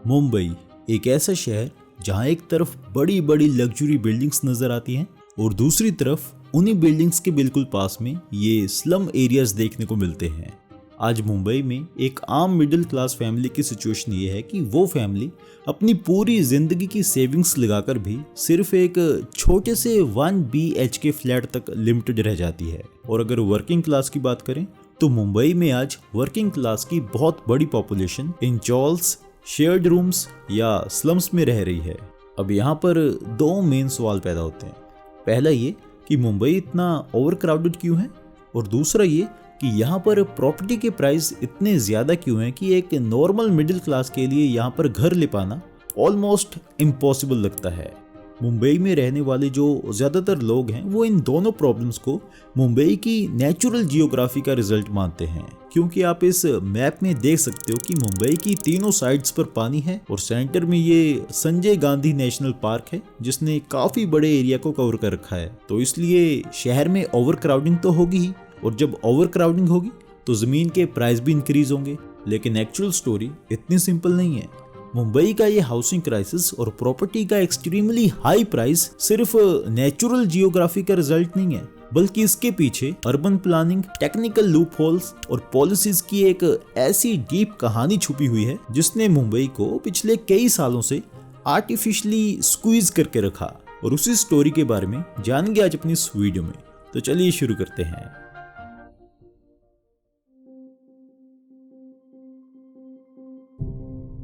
मुंबई एक ऐसा शहर जहां एक तरफ बड़ी बड़ी लग्जरी बिल्डिंग्स नजर आती हैं और दूसरी तरफ उन्हीं बिल्डिंग्स के बिल्कुल पास में ये स्लम एरियाज देखने को मिलते हैं। आज मुंबई में एक आम मिडिल क्लास फैमिली की सिचुएशन ये है कि वो फैमिली अपनी पूरी जिंदगी की सेविंग्स लगाकर भी सिर्फ एक छोटे से 1 BHK फ्लैट तक लिमिटेड रह जाती है। और अगर वर्किंग क्लास की बात करें तो मुंबई में आज वर्किंग क्लास की बहुत बड़ी population in chawls, shared rooms या स्लम्स में रह रही है। अब यहाँ पर दो मेन सवाल पैदा होते हैं। पहला ये कि मुंबई इतना ओवरक्राउडेड क्यों है, और दूसरा ये कि यहाँ पर प्रॉपर्टी के प्राइस इतने ज़्यादा क्यों हैं कि एक नॉर्मल मिडिल क्लास के लिए यहाँ पर घर ले पाना ऑलमोस्ट इम्पॉसिबल लगता है। मुंबई में रहने वाले जो ज़्यादातर लोग हैं वो इन दोनों प्रॉब्लम्स को मुंबई की नेचुरल जियोग्राफी का रिजल्ट मानते हैं, क्योंकि आप इस मैप में देख सकते हो कि मुंबई की तीनों साइड्स पर पानी है और सेंटर में ये संजय गांधी नेशनल पार्क है जिसने काफ़ी बड़े एरिया को कवर कर रखा है। तो इसलिए शहर में ओवरक्राउडिंग तो होगी ही, और जब ओवरक्राउडिंग होगी तो ज़मीन के प्राइस भी इंक्रीज होंगे। लेकिन एक्चुअल स्टोरी इतनी सिंपल नहीं है। मुंबई का ये हाउसिंग क्राइसिस और प्रॉपर्टी का एक्सट्रीमली हाई प्राइस सिर्फ नेचुरल जियोग्राफी का रिजल्ट नहीं है, बल्कि इसके पीछे urban planning, technical loop holes और पॉलिसीज की एक ऐसी डीप कहानी छुपी हुई है जिसने मुंबई को पिछले कई सालों से आर्टिफिशियली स्क्वीज करके रखा। और उसी स्टोरी के बारे में जानेंगे आज अपनी इस वीडियो में। तो चलिए शुरू करते हैं।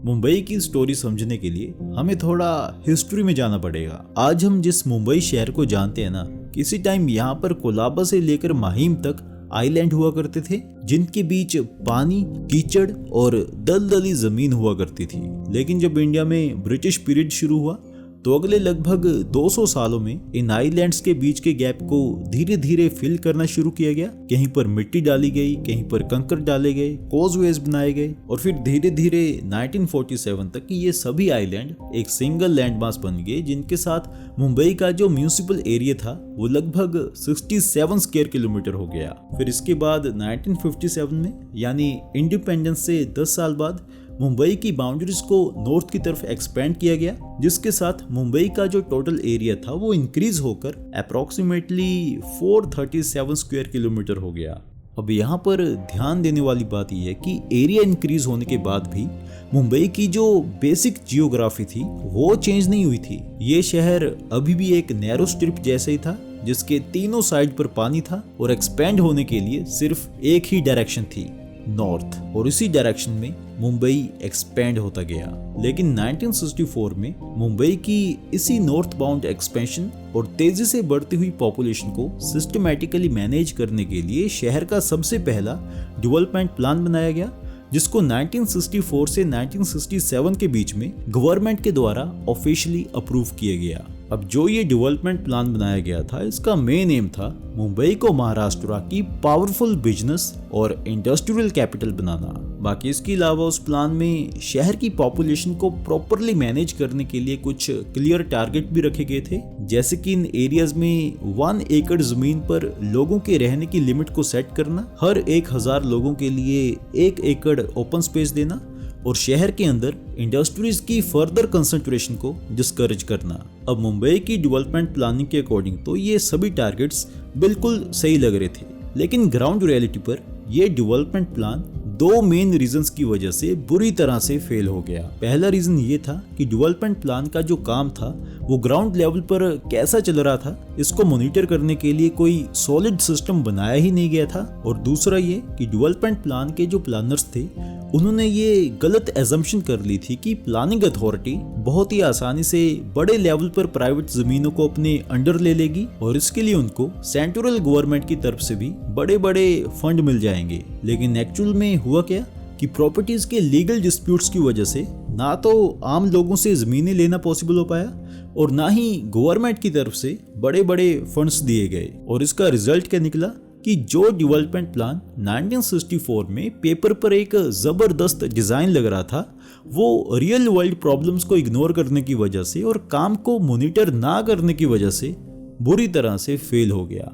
मुंबई की स्टोरी समझने के लिए हमें थोड़ा हिस्ट्री में जाना पड़ेगा। आज हम जिस मुंबई शहर को जानते हैं ना, किसी टाइम यहाँ पर कोलाबा से लेकर माहिम तक आइलैंड हुआ करते थे जिनके बीच पानी, कीचड़ और दलदली जमीन हुआ करती थी। लेकिन जब इंडिया में ब्रिटिश पीरियड शुरू हुआ तो अगले लगभग 200 सालों में इन आइलैंड्स के बीच के गैप को धीरे धीरे फिल करना शुरू किया गया। कहीं पर मिट्टी डाली गई, कहीं पर कंकर डाले गए, कॉजवेज बनाए गए और फिर धीरे धीरे 1947 तक ये सभी आइलैंड एक सिंगल लैंडमास बन गए, जिनके साथ मुंबई का जो म्यूनिसिपल एरिया था वो लगभग 67 स्क्वायर किलोमीटर हो गया। फिर इसके बाद 1957 में यानी इंडिपेंडेंस से 10 साल बाद मुंबई की बाउंड्रीज को नॉर्थ की तरफ एक्सपेंड किया गया, जिसके साथ मुंबई का जो टोटल एरिया था वो इंक्रीज होकर अप्रोक्सीमेटली 437 स्क्वायर किलोमीटर हो गया। अब यहाँ पर ध्यान देने वाली बात यह है कि एरिया इंक्रीज होने के बाद भी मुंबई की जो बेसिक जियोग्राफी थी वो चेंज नहीं हुई थी। ये शहर अभी भी एक नैरो स्ट्रिप जैसे ही था जिसके तीनों साइड पर पानी था और एक्सपेंड होने के लिए सिर्फ एक ही डायरेक्शन थी, नॉर्थ, और इसी डायरेक्शन में मुंबई एक्सपेंड होता गया। लेकिन 1964 में मुंबई की इसी नॉर्थ बाउंड एक्सपेंशन और तेजी से बढ़ती हुई पॉपुलेशन को सिस्टमैटिकली मैनेज करने के लिए शहर का सबसे पहला डेवलपमेंट प्लान बनाया गया, जिसको 1964 से 1967 के बीच में गवर्नमेंट के द्वारा ऑफिशियली अप्रूव किया गया। अब जो ये डेवलपमेंट प्लान बनाया गया था, इसका मेन एम था मुंबई को महाराष्ट्र की पावरफुल बिजनेस और इंडस्ट्रियल कैपिटल बनाना। बाकी इसके अलावा उस प्लान में शहर की पॉपुलेशन को प्रॉपरली मैनेज करने के लिए कुछ क्लियर टारगेट भी रखे गए थे, जैसे कि इन एरियाज में 1 एकड़ जमीन पर लोगों के रहने की लिमिट को सेट करना, हर 1000 लोगों के लिए 1 एकड़ ओपन स्पेस देना और शहर के अंदर इंडस्ट्रीज की फर्दर कंसंट्रेशन को डिस्करेज करना। अब मुंबई की डेवलपमेंट प्लानिंग के अकॉर्डिंग तो ये सभी टारगेट्स बिल्कुल सही लग रहे थे, लेकिन ग्राउंड रियलिटी पर ये डेवलपमेंट प्लान दो मेन रीजंस की वजह से बुरी तरह से फेल हो गया। पहला रीजन ये था कि डेवलपमेंट प्लान का जो काम था वो ग्राउंड लेवल पर कैसा चल रहा था, इसको मॉनिटर करने के लिए कोई सॉलिड सिस्टम बनाया ही नहीं गया था। और दूसरा ये कि डेवलपमेंट प्लान के जो प्लानर्स थे उन्होंने ये गलत एजम्पशन कर ली थी कि प्लानिंग अथॉरिटी बहुत ही आसानी से बड़े लेवल पर प्राइवेट जमीनों को अपने अंडर ले लेगी और इसके लिए उनको सेंट्रल गवर्नमेंट की तरफ से भी बड़े बड़े फंड मिल जाएंगे। लेकिन एक्चुअल में हुआ क्या कि प्रॉपर्टीज के लीगल डिस्प्यूट्स की वजह से ना तो आम लोगों से जमीनें लेना पॉसिबल हो पाया और ना ही गवर्नमेंट की तरफ से बड़े बड़े फंड्स दिए गए। और इसका रिजल्ट क्या निकला कि जो डेवलपमेंट प्लान 1964 में पेपर पर एक जबरदस्त डिजाइन लग रहा था वो रियल वर्ल्ड प्रॉब्लम्स को इग्नोर करने की वजह से और काम को मॉनिटर ना करने की वजह से बुरी तरह से फेल हो गया।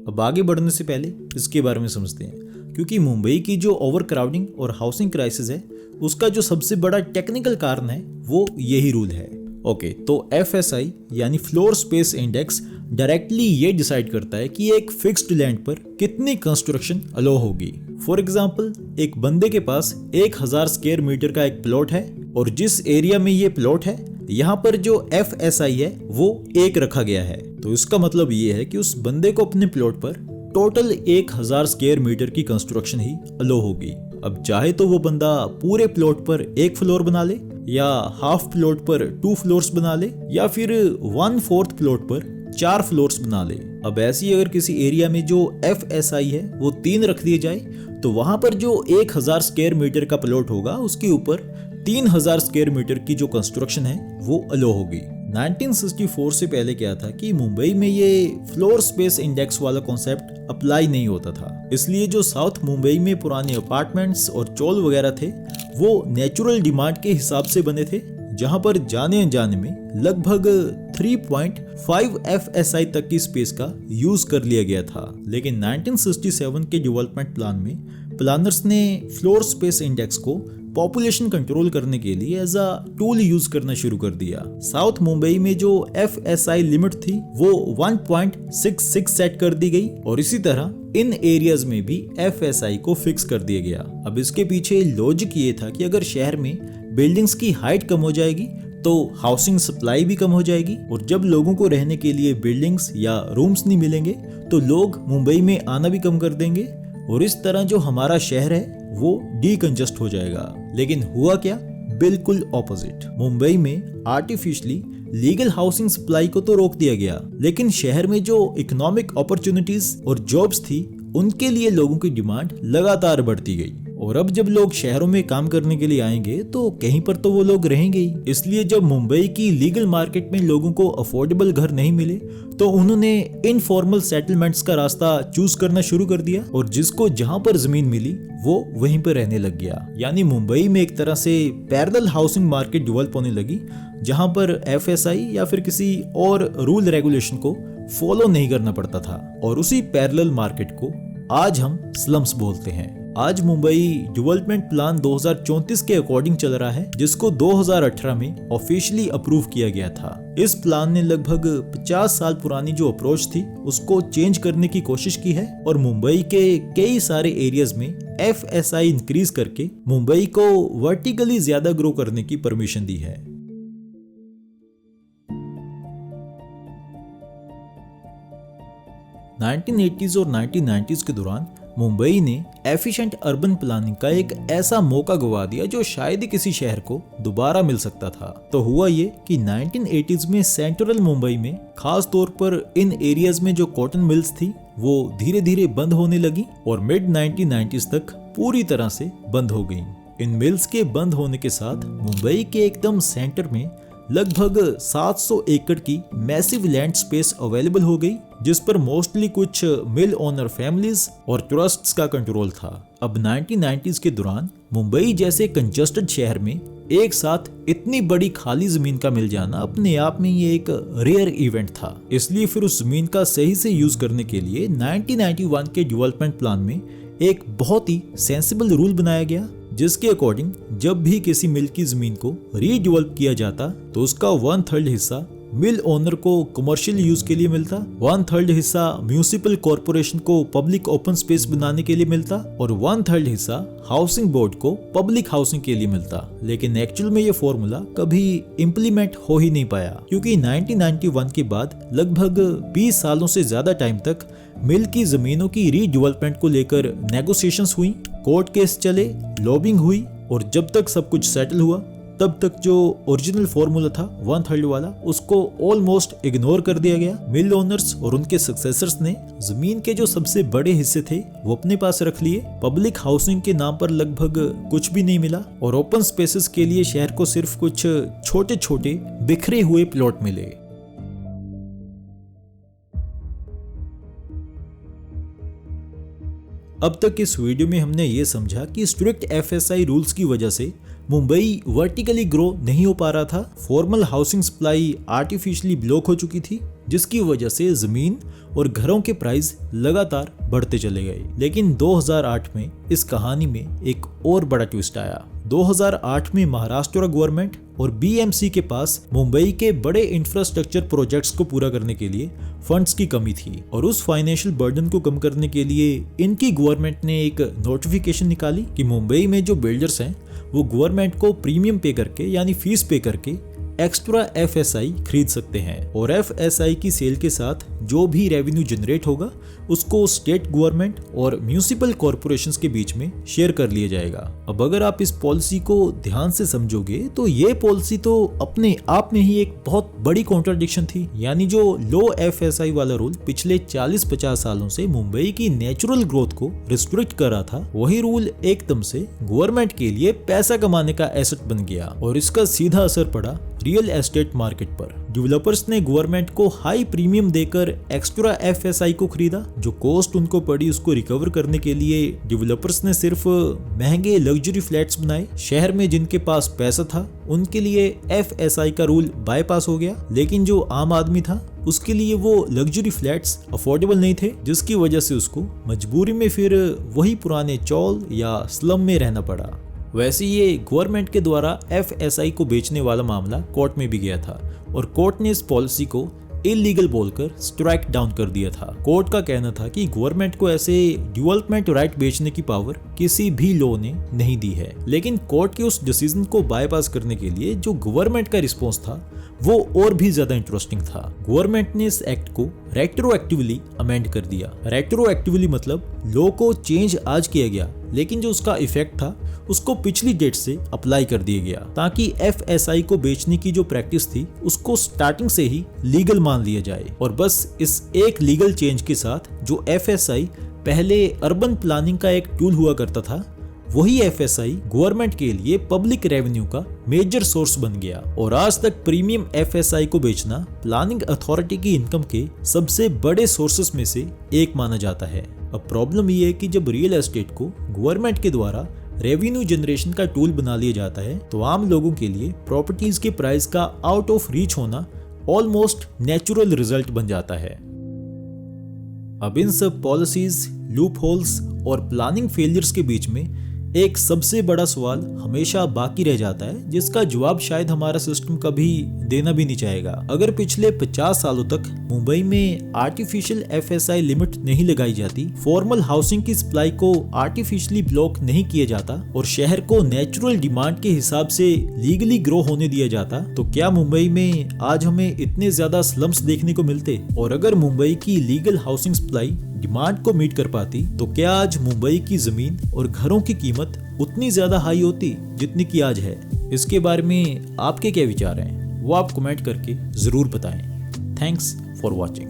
अब आगे बढ़ने से पहले इसके बारे में समझते हैं। क्योंकि मुंबई की जो ओवर क्राउडिंग और हाउसिंग क्राइसिस है उसका जो सबसे बड़ा टेक्निकल कारण है वो यही रूल है। ओके, तो FSI यानी फ्लोर स्पेस इंडेक्स डायरेक्टली ये डिसाइड करता है कि एक फिक्स्ड लैंड पर कितनी कंस्ट्रक्शन अलो होगी। फॉर एग्जांपल, एक बंदे के पास 1000 स्क्वायर मीटर का एक प्लॉट है और जिस एरिया में ये प्लॉट है यहाँ पर जो FSI है वो 1 रखा गया है। तो इसका मतलब ये है कि उस बंदे को अपने प्लॉट पर टोटल 1000 स्क्वायर मीटर की कंस्ट्रक्शन ही अलो होगी। अब चाहे तो वो बंदा पूरे प्लॉट पर 1 फ्लोर बना ले, या हाफ प्लॉट पर 2 फ्लोर्स बना ले, या फिर 1/4 प्लॉट पर 4 फ्लोर्स बना ले। अब ऐसे ही अगर किसी एरिया में जो FSI है वो 3 रख दिए जाए तो वहां पर जो 1000 स्क्वायर मीटर का प्लॉट होगा उसके ऊपर 3000 स्क्वायर मीटर की जो कंस्ट्रक्शन है वो अलो होगी। 1964 से पहले क्या था कि मुंबई में ये फ्लोर स्पेस इंडेक्स वाला कॉन्सेप्ट अप्लाई नहीं होता था, इसलिए जो साउथ मुंबई में पुराने अपार्टमेंट्स और चौल वगैरह थे वो नेचुरल डिमांड के हिसाब से बने थे, जहां पर जाने अनजाने में लगभग 3.5 FSI तक की स्पेस का यूज कर लिया गया था। लेकिन 1967 के डेवलपमेंट प्लान में प्लानर्स ने फ्लोर स्पेस इंडेक्स को पॉपुलेशन कंट्रोल करने के लिए एज अ टूल यूज करना शुरू कर दिया। साउथ मुंबई में जो FSI लिमिट थी वो 1.66 सेट कर दी गई और इसी तरह इन एरियाज में भी FSI को फिक्स कर दिया गया। अब इसके पीछे लॉजिक ये था कि अगर शहर में बिल्डिंग्स की हाइट कम हो जाएगी तो हाउसिंग सप्लाई भी कम हो जाएगी, और जब लोगों को रहने के लिए बिल्डिंग्स या रूम्स नहीं मिलेंगे तो लोग मुंबई में आना भी कम कर देंगे और इस तरह जो हमारा शहर है वो डीकंजस्ट हो जाएगा। लेकिन हुआ क्या? बिल्कुल ऑपोजिट। मुंबई में आर्टिफिशियली लीगल हाउसिंग सप्लाई को तो रोक दिया गया, लेकिन शहर में जो इकोनॉमिक अपॉर्चुनिटीज और जॉब्स थी उनके लिए लोगों की डिमांड लगातार बढ़ती गई। और अब जब लोग शहरों में काम करने के लिए आएंगे तो कहीं पर तो वो लोग रहेंगे ही। इसलिए जब मुंबई की लीगल मार्केट में लोगों को अफोर्डेबल घर नहीं मिले तो उन्होंने इनफॉर्मल सेटलमेंट्स का रास्ता चूज करना शुरू कर दिया और जिसको जहां पर जमीन मिली वो वहीं पर रहने लग गया। यानी मुंबई में एक तरह से पैरेलल हाउसिंग मार्केट डेवलप होने लगी, जहां पर FSI या फिर किसी और रूल रेगुलेशन को फॉलो नहीं करना पड़ता था। और उसी पैरेलल मार्केट को आज हम स्लम्स बोलते हैं। आज मुंबई डेवलपमेंट प्लान 2034 के अकॉर्डिंग चल रहा है, जिसको 2018 में ऑफिशियली अप्रूव किया गया था। इस प्लान ने लगभग 50 साल पुरानी जो अप्रोच थी उसको चेंज करने की कोशिश की है और मुंबई के कई सारे एरियाज में FSI इंक्रीज करके मुंबई को वर्टिकली ज्यादा ग्रो करने की परमिशन दी है। (1980s और 1990s के दौरान मुंबई ने एफिशिएंट अर्बन प्लानिंग का एक ऐसा मौका गवा दिया जो शायद ही किसी शहर को दोबारा मिल सकता था। तो हुआ ये कि 1980s में सेंट्रल मुंबई में खास तौर पर इन एरियाज में जो कॉटन मिल्स थी वो धीरे धीरे बंद होने लगी और मिड 1990s तक पूरी तरह से बंद हो गई। इन मिल्स के बंद होने के साथ मुंबई के एकदम सेंटर में लगभग 700 एकड़ की मैसिव लैंड स्पेस अवेलेबल हो गई, जिस पर मोस्टली कुछ मिल ओनर फैमिलीज और ट्रस्ट्स का कंट्रोल था। अब 1990s के दौरान मुंबई जैसे कंजस्टेड शहर में एक साथ इतनी बड़ी खाली जमीन का मिल जाना अपने आप में ये एक रेयर इवेंट था। इसलिए फिर उस जमीन का सही से यूज करने के लिए 1991 के डेवलपमेंट प्लान में एक बहुत ही सेंसिबल रूल बनाया गया, जिसके अकॉर्डिंग जब भी किसी मिल की जमीन को रीडेवलप किया जाता तो उसका 1/3 हिस्सा मिल ओनर को कमर्शियल यूज के लिए मिलता, 1/3 हिस्सा म्यूनिसिपल कॉर्पोरेशन को पब्लिक ओपन स्पेस बनाने के लिए मिलता और 1/3 हिस्सा हाउसिंग बोर्ड को पब्लिक हाउसिंग के लिए मिलता। लेकिन एक्चुअल में ये फॉर्मूला कभी इम्प्लीमेंट हो ही नहीं पाया, क्योंकि 1991 के बाद लगभग 20 सालों से ज्यादा टाइम तक मिल की जमीनों की रीडेवलपमेंट को लेकर नेगोशिएशंस हुई, कोर्ट केस चले, लॉबिंग हुई और जब तक सब कुछ सेटल हुआ तब तक जो ओरिजिनल फॉर्मूला था 1/3 वाला उसको ऑलमोस्ट इग्नोर कर दिया गया। मिल ओनर्स और उनके सक्सेसर्स ने जमीन के जो सबसे बड़े हिस्से थे वो अपने पास रख लिए। पब्लिक हाउसिंग के नाम पर लगभग कुछ भी नहीं मिला और ओपन स्पेसेस के लिए शहर को सिर्फ कुछ छोटे छोटे बिखरे हुए प्लॉट मिले। अब तक इस वीडियो में हमने ये समझा कि स्ट्रिक्ट FSI रूल्स की वजह से मुंबई वर्टिकली ग्रो नहीं हो पा रहा था, formal housing supply artificially block हो चुकी थी, जिसकी वजह से जमीन और घरों के प्राइस लगातार बढ़ते चले गए। लेकिन 2008 में इस कहानी में एक और बड़ा ट्विस्ट आया। 2008 में महाराष्ट्र गवर्नमेंट और बीएमसी के पास मुंबई के बड़े इंफ्रास्ट्रक्चर प्रोजेक्ट्स को पूरा करने के लिए फंड्स की कमी थी और उस फाइनेंशियल बर्डन को कम करने के लिए इनकी गवर्नमेंट ने एक नोटिफिकेशन निकाली कि मुंबई में जो बिल्डर्स हैं वो गवर्नमेंट को प्रीमियम पे करके यानी फीस पे करके एक्स्ट्रा एफएसआई खरीद सकते हैं और एफएसआई की सेल के साथ जो भी रेवेन्यू जनरेट होगा उसको स्टेट गवर्नमेंट और म्यूनिसिपल कॉरपोरेशंस के बीच में शेयर कर लिया जाएगा। अब अगर आप इस पॉलिसी को ध्यान से समझोगे तो ये पॉलिसी तो अपने आप में ही एक बहुत बड़ी कॉन्ट्राडिक्शन थी। यानी जो लो एफएसआई वाला रूल पिछले 40-50 सालों से मुंबई की नेचुरल ग्रोथ को रिस्ट्रिक्ट कर रहा था, वही रूल एकदम से गवर्नमेंट के लिए पैसा कमाने का एसेट बन गया और इसका सीधा असर पड़ा रियल एस्टेट मार्केट पर। डेवलपर्स ने गवर्नमेंट को हाई प्रीमियम देकर एक्स्ट्रा एफएसआई को खरीदा। जो कॉस्ट उनको पड़ी उसको रिकवर करने के लिए डेवलपर्स ने सिर्फ महंगे लग्जरी फ्लैट्स बनाए। शहर में जिनके पास पैसा था उनके लिए एफएसआई का रूल बाईपास हो गया, लेकिन जो आम आदमी था उसके लिए वो लग्जरी फ्लैट्स अफोर्डेबल नहीं थे, जिसकी वजह से उसको मजबूरी में फिर वही पुराने चौल या स्लम में रहना पड़ा। वैसे ये गवर्नमेंट के द्वारा एफएसआई को बेचने वाला मामला कोर्ट में भी गया था और कोर्ट ने इस पॉलिसी को इलीगल बोलकर स्ट्राइक डाउन कर दिया था। कोर्ट का कहना था कि गवर्नमेंट को ऐसे डेवलपमेंट राइट बेचने की पावर किसी भी लॉ ने नहीं दी है। लेकिन कोर्ट के उस डिसीजन को बाईपास करने के लिए जो गवर्नमेंट का रिस्पॉन्स था वो और भी ज्यादा इंटरेस्टिंग था। गवर्नमेंट ने इस एक्ट को रेट्रोएक्टिवली अमेंड कर दिया। रेट्रोएक्टिवली मतलब लॉ को चेंज आज किया गया, लेकिन जो उसका इफेक्ट था उसको पिछली डेट से अप्लाई कर दिया गया, ताकि एफएसआई को बेचने की जो प्रैक्टिस थी उसको स्टार्टिंग से ही लीगल मान लिया जाए। और बस इस एक लीगल चेंज के साथ जो एफएसआई पहले अर्बन प्लानिंग का एक टूल हुआ करता था, वही एफएसआई गवर्नमेंट के लिए पब्लिक रेवेन्यू का मेजर सोर्स बन गया और आज तक प्रीमियम एफएसआई को बेचना प्लानिंग अथॉरिटी की इनकम के सबसे बड़े सोर्सेस में से एक माना जाता है। अब प्रॉब्लम ये है कि जब रियल एस्टेट को गवर्नमेंट के द्वारा रेवेन्यू जनरेशन का टूल बना लिया जाता है तो आम लोगों के लिए प्रॉपर्टीज के प्राइस का आउट ऑफ रीच होना ऑलमोस्ट नेचुरल रिजल्ट बन जाता है। अब इन सब पॉलिसीज, लूप होल्स और प्लानिंग फेलियर्स के बीच में एक सबसे बड़ा सवाल हमेशा बाकी रह जाता है, जिसका जवाब शायद हमारा सिस्टम कभी देना भी नहीं चाहेगा। अगर पिछले 50 सालों तक मुंबई में आर्टिफिशियल एफएसआई लिमिट नहीं लगाई जाती, फॉर्मल हाउसिंग की सप्लाई को आर्टिफिशियली ब्लॉक नहीं किया जाता और शहर को नेचुरल डिमांड के हिसाब से लीगली ग्रो होने दिया जाता, तो क्या मुंबई में आज हमें इतने ज्यादा स्लम्स देखने को मिलते? और अगर मुंबई की लीगल हाउसिंग सप्लाई डिमांड को मीट कर पाती तो क्या आज मुंबई की जमीन और घरों की कीमत उतनी ज्यादा हाई होती जितनी की आज है? इसके बारे में आपके क्या विचार हैं वो आप कमेंट करके जरूर बताएं। Thanks for watching.